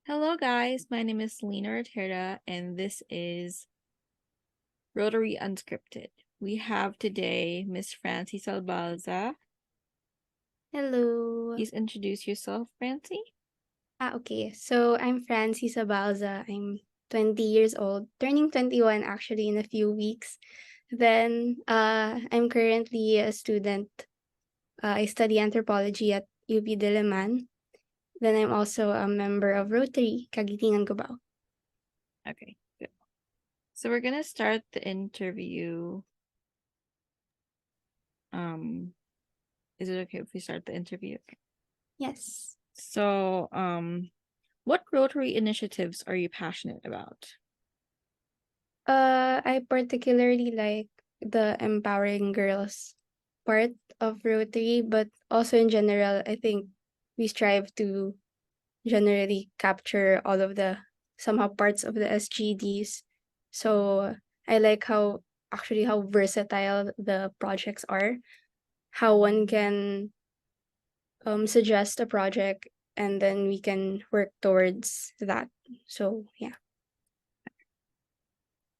Hello, guys. My name is Lena Ortega, and this is Rotary Unscripted. We have today Miss Francie Salbalza. Hello. Please introduce yourself, Francie. Okay. So I'm Francie Sabalza. I'm 20 years old, turning 21 actually in a few weeks. Then I'm currently a student. I study anthropology at UP Diliman. Then I'm also a member of Rotary, Kagitingan Cubao. Okay, good. So we're gonna start the interview. Is it okay if we start the interview? Yes. So, what Rotary initiatives are you passionate about? I particularly like the empowering girls part of Rotary, but also in general, I think we strive to generally capture all of the somehow parts of the SGDs. So I like how versatile the projects are, how one can suggest a project and then we can work towards that. So yeah.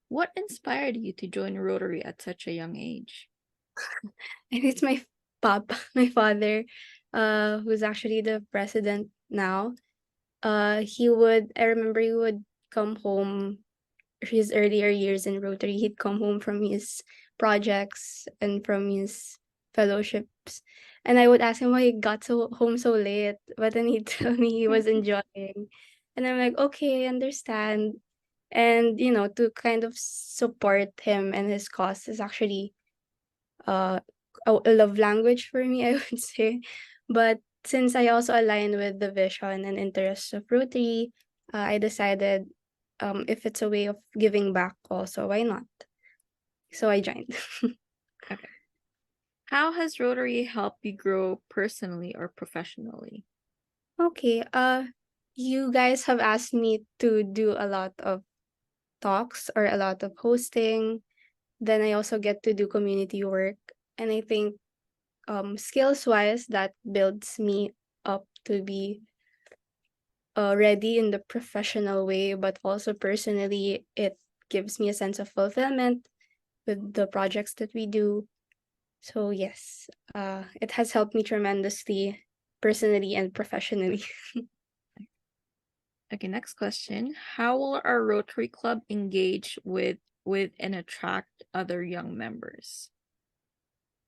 What inspired you to join Rotary at such a young age? And it's my my father, who's actually the president now. I remember he would come home his earlier years in Rotary. He'd come home from his projects and from his fellowships. And I would ask him why he got home so late. But then he'd tell me he was enjoying. And I'm like, okay, I understand. And to kind of support him and his cause is actually uh a love language for me, I would say. But since I also align with the vision and interests of Rotary, I decided if it's a way of giving back also, why not? So I joined. Okay. How has Rotary helped you grow personally or professionally? Okay, you guys have asked me to do a lot of talks or a lot of hosting. Then I also get to do community work. And I think skills wise, that builds me up to be ready in the professional way, but also personally, it gives me a sense of fulfillment with the projects that we do. So yes, it has helped me tremendously personally and professionally. Okay, next question. How will our Rotary Club engage with and attract other young members?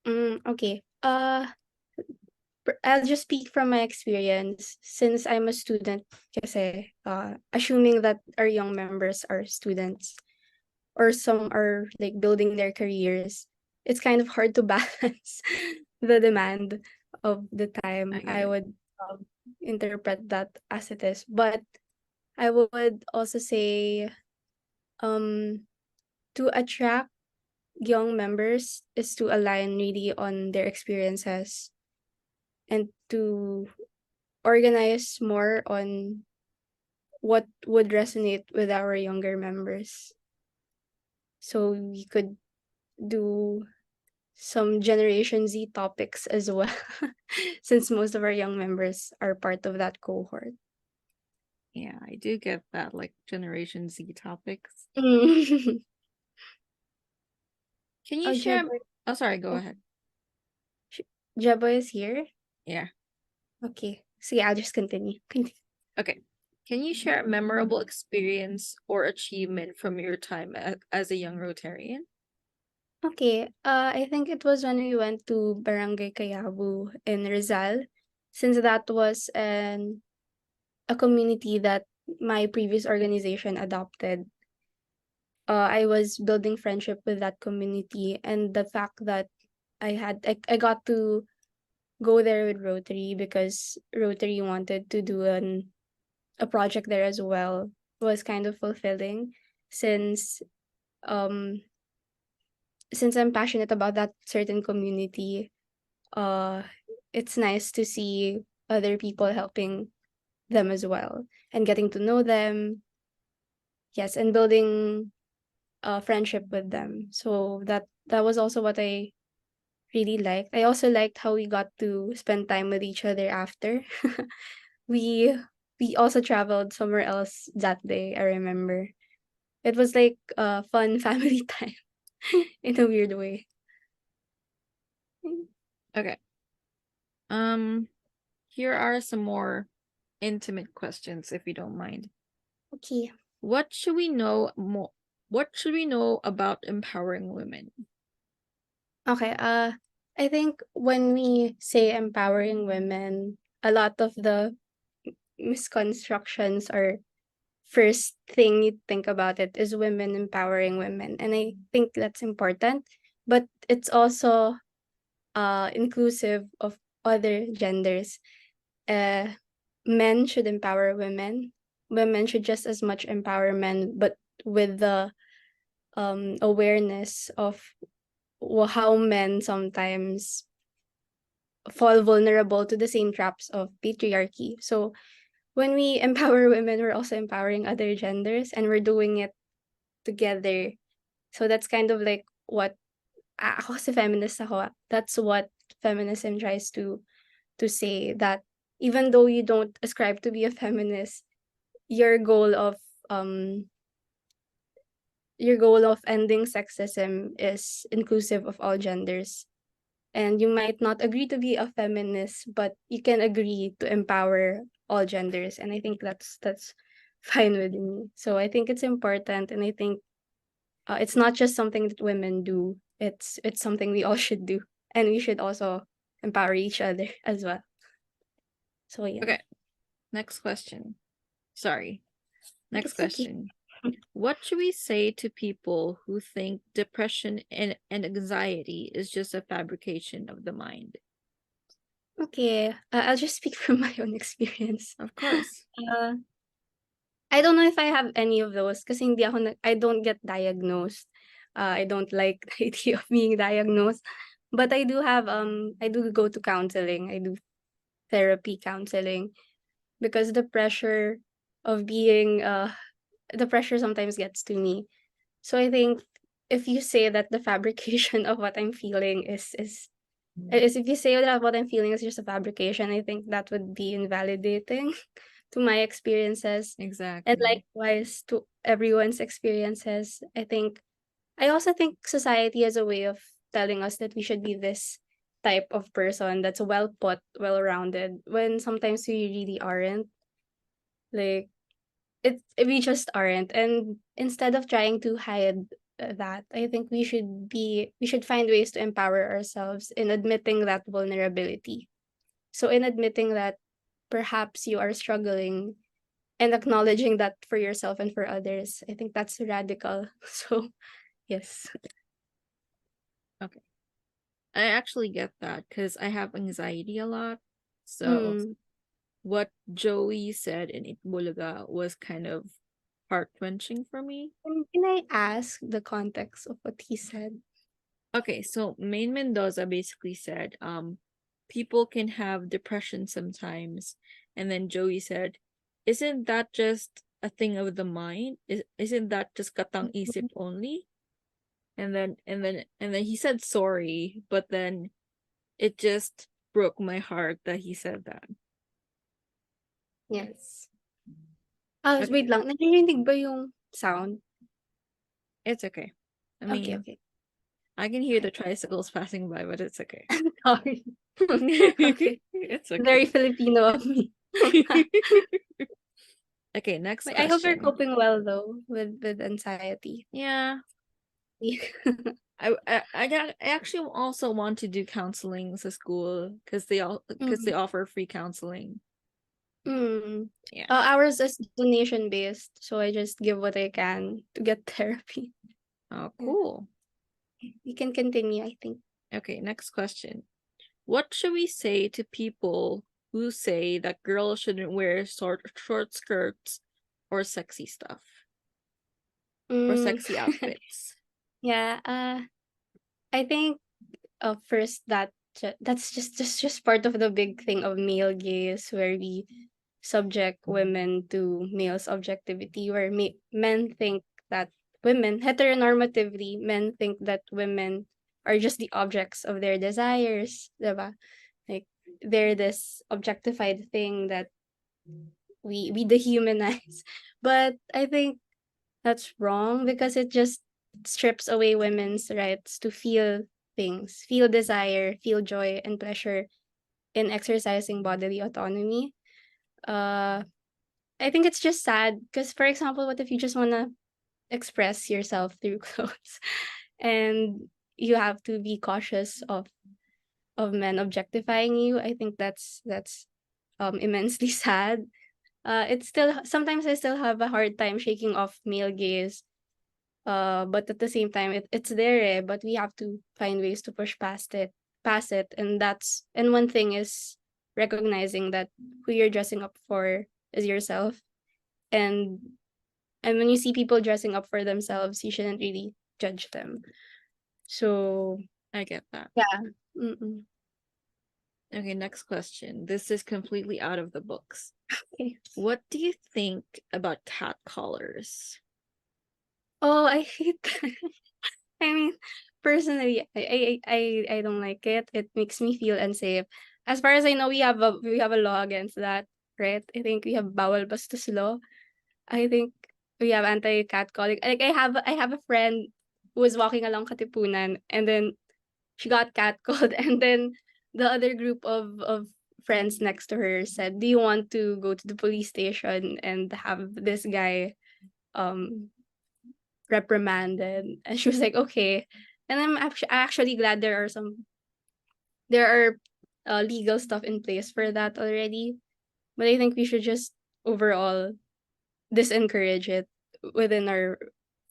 Okay. I'll just speak from my experience since I'm a student kasi assuming that our young members are students or some are like building their careers, it's kind of hard to balance the demand of the I time. get I it. would interpret that as it is. But I would also say um to attract young members is to align really on their experiences and to organize more on what would resonate with our younger members. So we could do some Generation Z topics as well, since most of our young members are part of that cohort. Yeah, I do get that, like Generation Z topics. Mm. Can you Oh, share? Jeboy, Oh, sorry, go oh, ahead. Jeboy is here? Yeah. Okay. So yeah, I'll just continue. Okay. Can you share a memorable experience or achievement from your time as a young Rotarian? Okay. I think it was when we went to Barangay Kayabu in Rizal, since that was a community that my previous organization adopted. I was building friendship with that community, and the fact that I got to go there with Rotary because Rotary wanted to do a project there as well was kind of fulfilling since um since I'm passionate about that certain community. uh it's nice to see other people helping them as well and getting to know them. Yes, and building a friendship with them. So that was also what I really liked. I also liked how we got to spend time with each other after. we we also traveled somewhere else that day, I remember. It was like a fun family time in a weird way. Okay. Here are some more intimate questions, if you don't mind. Okay. What should we know more? What should we know about empowering women? Okay. I think when we say empowering women, a lot of the misconstructions or first thing you think about it is women empowering women. And I think that's important. But it's also inclusive of other genders. Uh Men should empower women. Women should just as much empower men, but with the awareness of how men sometimes fall vulnerable to the same traps of patriarchy. So when we empower women, we're also empowering other genders and we're doing it together. So that's kind of like what ako kasi feminist ako. That's what feminism tries to say, that even though you don't ascribe to be a feminist, your goal of um your goal of ending sexism is inclusive of all genders. And you might not agree to be a feminist, but you can agree to empower all genders. And I think that's fine with me. So I think it's important, and I think it's not just something that women do. It's something we all should do, and we should also empower each other as well. So yeah. Okay. Next question. Sorry. Next It's okay. question. What should we say to people who think depression and anxiety is just a fabrication of the mind? Okay, I'll just speak from my own experience. Of course. Uh, I don't know if I have any of those kasi I don't get diagnosed. I don't like the idea of being diagnosed. But I do go to counseling. I do therapy counseling because of being the pressure sometimes gets to me. So I think if you say that the fabrication of what I'm feeling is if you say that what I'm feeling is just a fabrication, I think that would be invalidating to my experiences and Exactly. likewise to everyone's experiences. I also think society has a way of telling us that we should be this type of person that's well put, well rounded, when sometimes we really aren't. Like we just aren't. And instead of trying to hide that, I think we should find ways to empower ourselves in admitting that vulnerability. So in admitting that perhaps you are struggling and acknowledging that for yourself and for others, I think that's radical. So yes. Okay. I actually get that because I have anxiety a lot. So Mm. what Joey said in Itbulaga was kind of heart-wrenching for me. Can I ask the context of what he said? Okay, so Main Mendoza basically said, people can have depression sometimes, and then Joey said, isn't that just a thing of the mind? Isn't that just katang isip only? And then he said sorry, but then it just broke my heart that he said that. Yes. Okay, Wait lang. Naririnig ba yung sound? it's okay. I Okay, mean, okay. I can hear the Okay. tricycles passing by, but it's okay. Sorry. Okay. It's okay. Very Filipino of me. Okay, next But I hope you're question. coping well though with anxiety. Yeah, I actually also want to do counseling at school because they Mm. offer free counseling. Mm. Yeah. Ours is donation based, so I just give what I can to get therapy. Oh, Yeah. cool. You can continue, I think. Okay, next question. What should we say to people who say that girls shouldn't wear short skirts or sexy stuff or Mm. sexy outfits? Yeah. I think first that's just part of the big thing of male gaze, where we subject women to male subjectivity, where men think that men think that women are just the objects of their desires, diba? Like they're this objectified thing that we dehumanize. But I think that's wrong because it just strips away women's rights to feel things, feel desire, feel joy and pleasure in exercising bodily autonomy. Uh, I think it's just sad because, for example, what if you just want to express yourself through clothes and you have to be cautious of men objectifying you? I think that's immensely sad. It's still sometimes I still have a hard time shaking off male gaze. But at the same time, it's there, but we have to find ways to push past it, and one thing is recognizing that who you're dressing up for is yourself, and when you see people dressing up for themselves, you shouldn't really judge them. So I get that. yeah, mm-mm. Okay, next question. This is completely out of the books. Okay. What do you think about cat collars? Oh, I hate that. I mean, personally, I don't like it. It makes me feel unsafe. As far as I know, we have a law against that, right? I think we have bawal bastos law. I think we have anti catcalling. Like I have a friend who was walking along Katipunan and then she got catcalled and then the other group of friends next to her said, "Do you want to go to the police station and have this guy um reprimanded?" And she was like, "Okay." And actually glad there are legal stuff in place for that already. But I think we should just overall disencourage it within our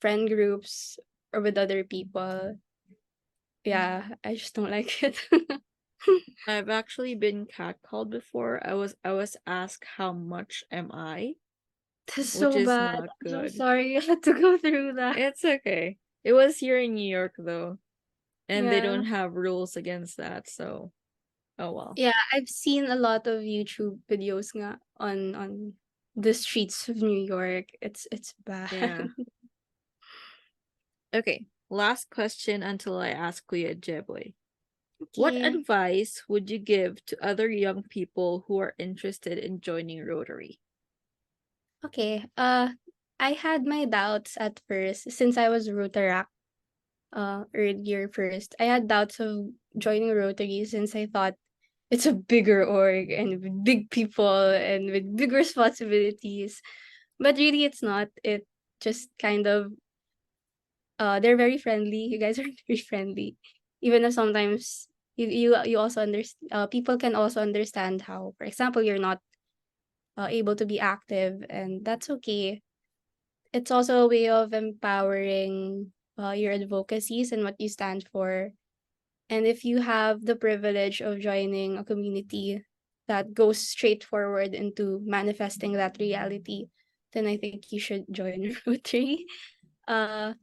friend groups or with other people. Yeah, I just don't like it. I've actually been catcalled before. I was asked how much am I, That's which so is bad. not I'm so good. sorry you had to go through that. It's okay. It was here in New York though, and they Yeah. don't have rules against that, so oh well. Yeah, I've seen a lot of YouTube videos nga on the streets of New York. It's bad. Yeah. Okay. Last question until I ask Kuya Jeboy. What Okay. advice would you give to other young people who are interested in joining Rotary? Okay. I had my doubts at first since I was Rotaract earlier first. I had doubts of joining Rotary since I thought it's a bigger org and with big people and with big responsibilities. But really it's not. It just kind of they're very friendly. You guys are very friendly. Even if sometimes you also understand people can also understand how, for example, you're not able to be active, and that's okay. It's also a way of empowering your advocacies and what you stand for. And if you have the privilege of joining a community that goes straight forward into manifesting that reality, then I think you should join Rotary. Uh,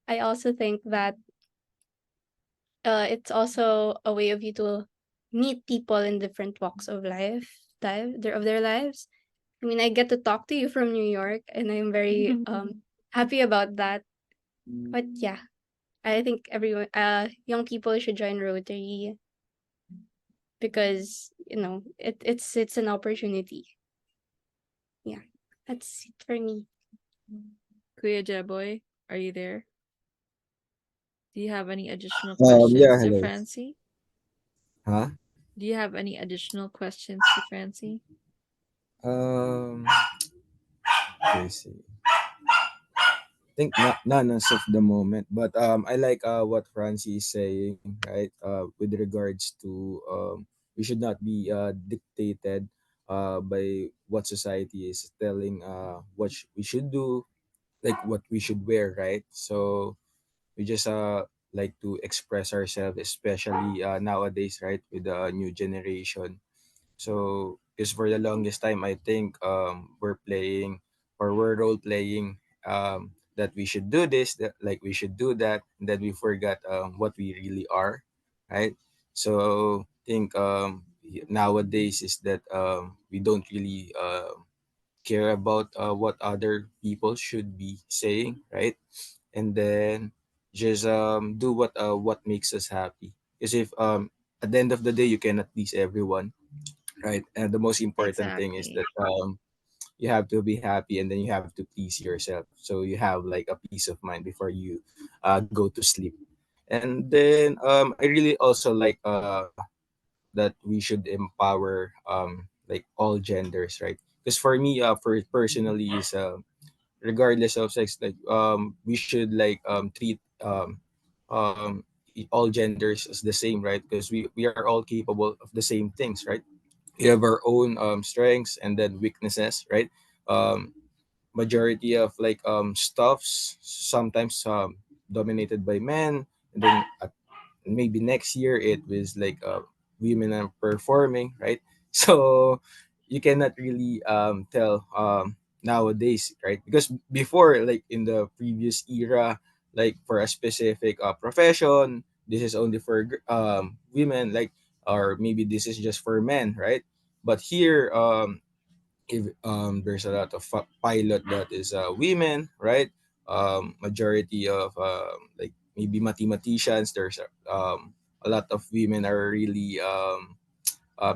I also think that it's also a way of you to meet people in different walks of of their lives. I mean, I get to talk to you from New York, and I'm very happy about that. But yeah, I think everyone, young people should join Rotary because it's an opportunity. Yeah, that's it for me. Kuya Jeboy, are you there? Do you have any additional Yeah, questions to hello. Francie? Huh? Do you have any additional questions to Francie? Um, let's see. I think none as of the moment, but I like what Francie is saying, right? With regards to we should not be dictated by what society is telling what we should do, like what we should wear, right? So we just like to express ourselves, especially nowadays, right, with the new generation. So, because for the longest time, I think we're playing or we're role playing that we should do this, that like we should do that, and then we forgot what we really are, right? So, I think nowadays is that we don't really care about what other people should be saying, right? And then just do what makes us happy. Because if at the end of the day you cannot please everyone, right? And the most important thing is Exactly. that you have to be happy, and then you have to please yourself, so you have like a peace of mind before you go to sleep. And then I really also like that we should empower like all genders, right? Because for me, for personally is regardless of sex, like we should like treat um all genders as the same, right? Because we are all capable of the same things, right? We have our own strengths and then weaknesses, right? um Majority of like stuffs sometimes dominated by men, and then maybe next year it was like women are performing, right? So you cannot really tell nowadays, right? Because before, like in the previous era, like for a specific profession, this is only for women, like, or maybe this is just for men, right? But here if there's a lot of pilot that is women, right? Majority of like maybe mathematicians, there's a lot of women are really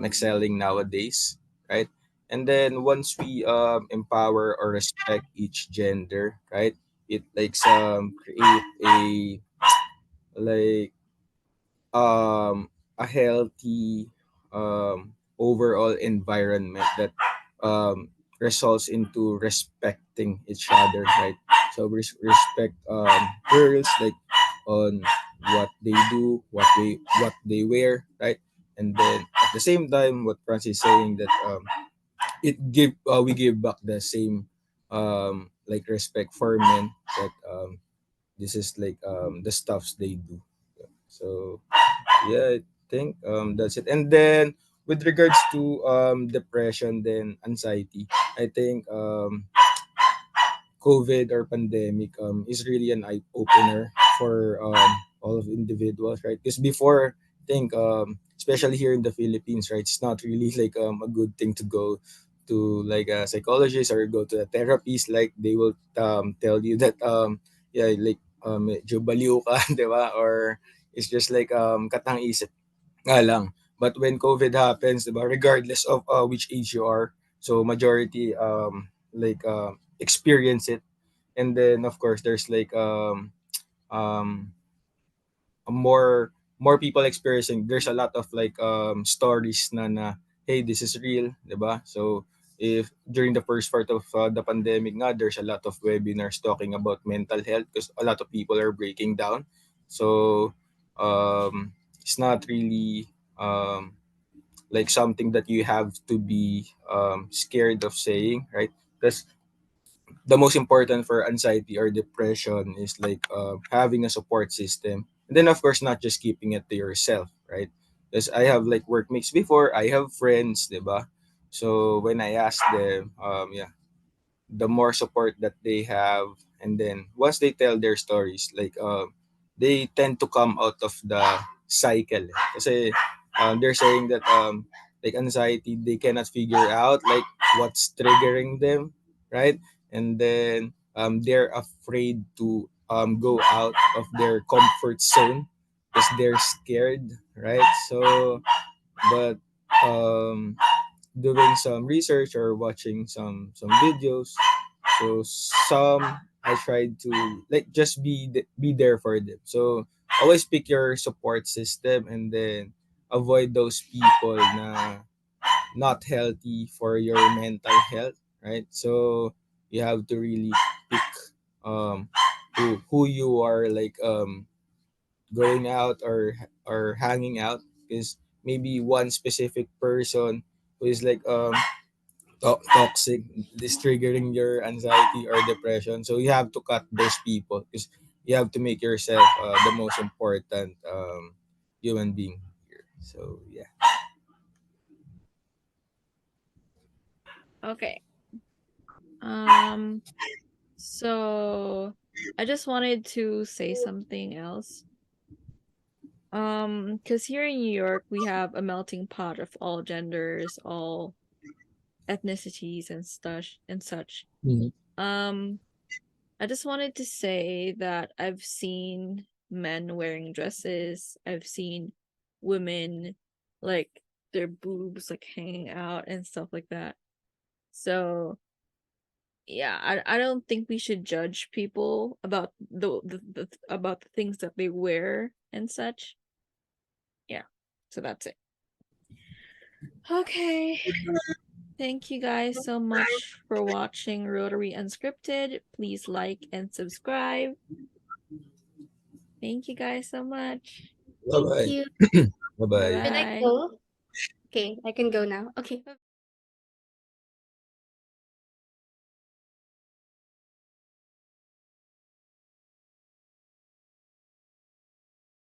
excelling nowadays, right? And then once we empower or respect each gender, right, it like create a like a healthy overall environment that results into respecting each other, right? So we respect girls like on what they do, what they wear, right? And then at the same time, what Francis is saying that it give we give back the same like respect for men, that this is like the stuffs they do. So yeah, I think that's it. And then with regards to depression, then anxiety, I think COVID or pandemic is really an eye opener for all of individuals, right? Because before, I think especially here in the Philippines, right, it's not really like a good thing to go to like a psychologist or go to a therapist. Like they will tell you that yeah, like medyo baliw ka, di ba? Or it's just like katang isip nga lang. But when COVID happens, diba, regardless of which age you are, so majority like experience it. And then of course there's like um more people experiencing. There's a lot of like stories na hey, this is real, diba? So if during the first part of the pandemic nga, there's a lot of webinars talking about mental health because a lot of people are breaking down. So it's not really like something that you have to be scared of saying, right? Because the most important for anxiety or depression is like having a support system, and then of course not just keeping it to yourself, right? Because I have like workmates before, I have friends, diba? So when I ask them, yeah, the more support that they have, and then once they tell their stories, like they tend to come out of the cycle. Kasi they're saying that like anxiety, they cannot figure out like what's triggering them, right? And then they're afraid to go out of their comfort zone because they're scared, right? So but um doing some research or watching some videos, so some I tried to like just be there for them. So always pick your support system, and then avoid those people na not healthy for your mental health, right? So you have to really pick um who you are like going out or hanging out, because maybe one specific person who is like toxic is triggering your anxiety or depression, so you have to cut those people because you have to make yourself the most important human being here. So yeah. Okay. Um, so I just wanted to say something else. Because here in New York, we have a melting pot of all genders, all ethnicities and such. Mhm. Um, I just wanted to say that I've seen men wearing dresses. I've seen women like their boobs like hanging out and stuff like that. So yeah, I don't think we should judge people about about the things that they wear and such. Yeah. So that's it. Okay. Thank you guys so much for watching Rotary Unscripted. Please like and subscribe. Thank you guys so much. Bye Thank bye. you. Bye Bye bye. Can I bye. go? Okay, I can go now. Okay.